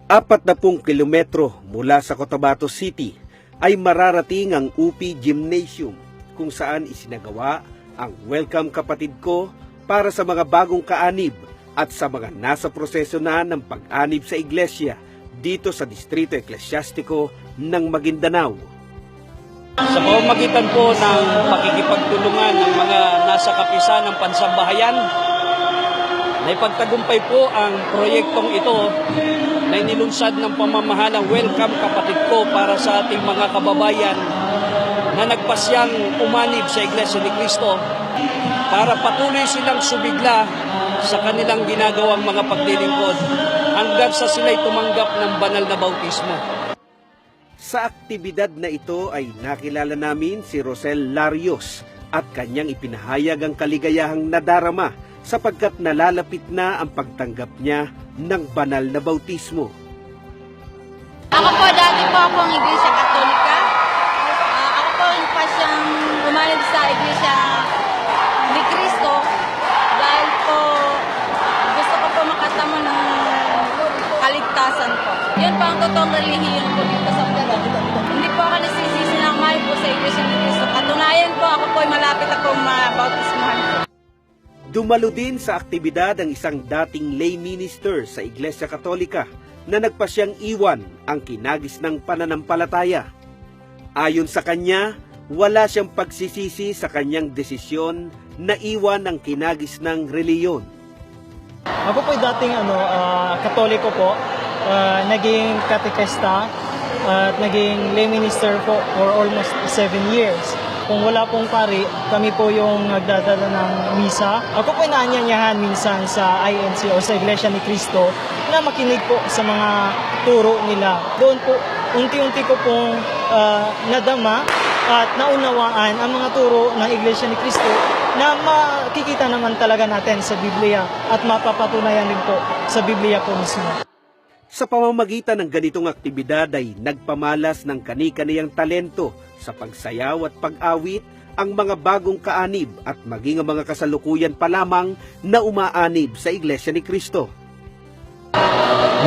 40 kilometro mula sa Cotabato City ay mararating ang UP Gymnasium kung saan isinagawa ang Welcome Kapatid Ko para sa mga bagong kaanib at sa mga nasa proseso na ng pag-anib sa iglesia dito sa Distrito Eklesyastiko ng Maguindanao. Sa pamamagitan po ng pakikipagtulungan ng mga nasa kapisan ng pansambahayan, naipagtagumpay po ang proyektong ito na inilunsad ng pamamahalang Welcome Kapatid Ko para sa ating mga kababayan na nagpasyang umanib sa Iglesia ni Cristo para patuloy silang subigla sa kanilang ginagawang mga paglilingkod hanggang sa sila'y tumanggap ng banal na bautismo. Sa aktibidad na ito ay nakilala namin si Rosel Larios at kanyang ipinahayag ang kaligayahang nadarama sapagkat nalalapit na ang pagtanggap niya ng banal na bautismo. Ako po, dati po akong Iglesia Katolika. Ako po pasyang umanib sa Iglesia ni Cristo dahil po gusto ko po makatamo ng kaligtasan po. Yun po ang totoong relihiyon po dito sa mundo. Hindi po ako nasisisi ng mahal po sa Iglesia ni Cristo. Katunayan po ako po malapit ako mabautismuhan po. Dumalo din sa aktibidad ang isang dating lay minister sa Iglesia Katolika na nagpasyang iwan ang kinagis ng pananampalataya. Ayon sa kanya, wala siyang pagsisisi sa kanyang desisyon na iwan ang kinagis ng reliyon. Ako po dating Katoliko po, naging katekista at naging lay minister po for almost 7 years. Kung wala pong pari, kami po yung nagdadala ng misa. Ako po inaanyayahan minsan sa INC o sa Iglesia ni Cristo na makinig po sa mga turo nila. Doon po, unti-unti ko pong nadama at naunawaan ang mga turo ng Iglesia ni Cristo na makikita naman talaga natin sa Biblia at mapapatunayan din po sa Biblia po mismo. Sa pamamagitan ng ganitong aktibidad ay nagpamalas ng kani-kaniyang talento sa pagsayaw at pag-awit ang mga bagong kaanib at maging ang mga kasalukuyan pa lamang na umaanib sa Iglesia ni Cristo.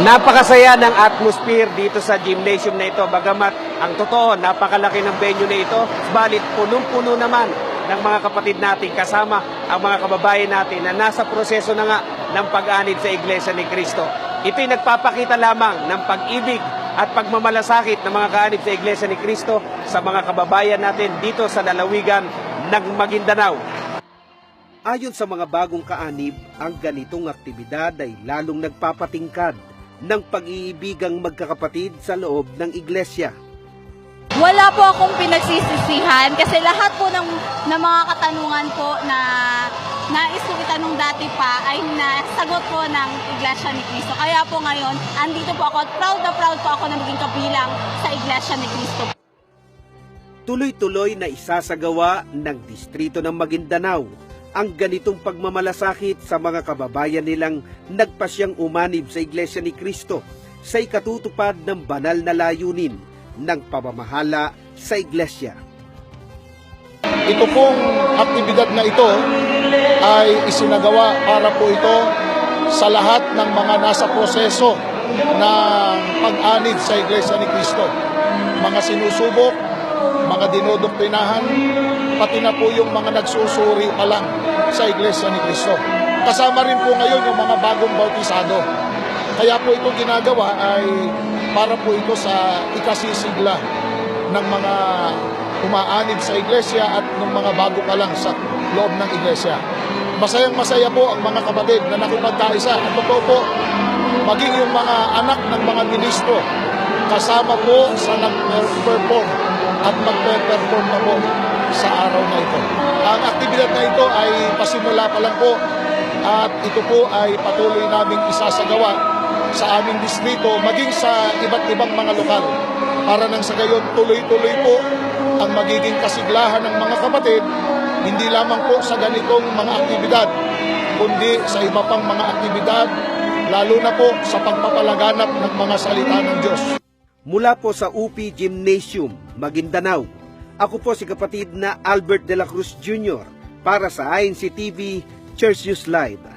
Napakasaya ng atmosphere dito sa gymnasium na ito, bagamat ang totoo, napakalaki ng venue na ito, balit punong-puno naman ng mga kapatid natin kasama ang mga kababayan natin na nasa proseso na nga ng pag-anib sa Iglesia ni Cristo. Ito'y nagpapakita lamang ng pag-ibig at pagmamalasakit ng mga kaanib sa Iglesia ni Cristo sa mga kababayan natin dito sa lalawigan ng Maguindanao. Ayon sa mga bagong kaanib, ang ganitong aktibidad ay lalong nagpapatingkad ng pag-iibigang magkakapatid sa loob ng iglesia. Wala po akong pinagsisisihan kasi lahat po ng mga katanungan po na nais kong itanong dati pa ay nasagot po ng Iglesia ni Cristo. Kaya po ngayon, andito po ako at proud po ako na maging kabilang sa Iglesia ni Cristo. Tuloy-tuloy na isasagawa ng Distrito ng Maguindanao ang ganitong pagmamalasakit sa mga kababayan nilang nagpasyang umanib sa Iglesia ni Cristo sa ikatutupad ng banal na layunin ng pamamahala sa iglesia. Ito pong aktibidad na ito ay isinagawa para po ito sa lahat ng mga nasa proseso ng pag-anib sa Iglesia ni Cristo. Mga sinusubok, mga dinodoktrinahan, pati na po yung mga nagsusuri pa lang sa Iglesia ni Cristo. Kasama rin po ngayon yung mga bagong bautisado. Kaya po ito ginagawa ay para po ito sa ikasisigla ng mga umaanib sa iglesia at ng mga bago pa lang sa loob ng iglesia. Masayang-masaya po ang mga kapatid na nakipagkaisa. At totoo po, maging yung mga anak ng mga ministro kasama po sa nag-perform at mag-perform na po sa araw na ito. Ang aktibidad na ito ay pasimula pa lang po at ito po ay patuloy naming isasagawa sa aming distrito, maging sa iba't ibang mga lokal. Para nang sa gayon, tuloy-tuloy po ang magiging kasiglahan ng mga kapatid, hindi lamang po sa ganitong mga aktibidad, kundi sa iba pang mga aktibidad, lalo na po sa pagpapalaganap ng mga salita ng Diyos. Mula po sa UP Gymnasium, Maguindanao, ako po si kapatid na Albert de la Cruz Jr. para sa INC TV Church News Live.